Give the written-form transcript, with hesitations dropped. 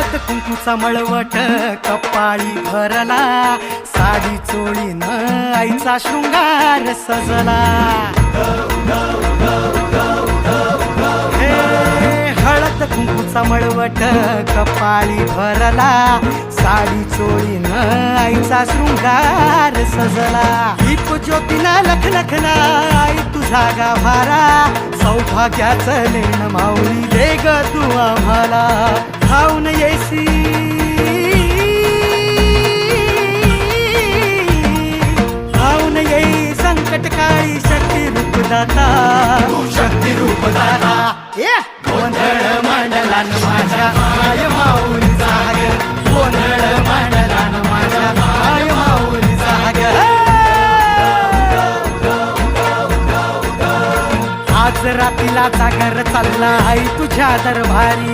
हळद कुंकूचा मळवट कपाळी भरला, साडी चोळीनं आईचा शृंगार सजला. हळद कुंकूचा मळवट कपाळी भरला, साडी चोळीनं आईचा शृंगार सजला. दीप ज्योतीनं लखलखला आई तुझा गाभारा, सौभाग्याचं लेण माऊली दे ग तू आम्हाला. खाऊन येसी खाऊन येई संकट काळी शक्ती रूपदाता, शक्ती रूपदाता. गोंधळ मांडला न माझ्या आय माऊली जागर, गोंधळ मांडला न माझ्या आय माऊली जागर. आज रातीला जागर चालला आई तुझ्या दरबारी,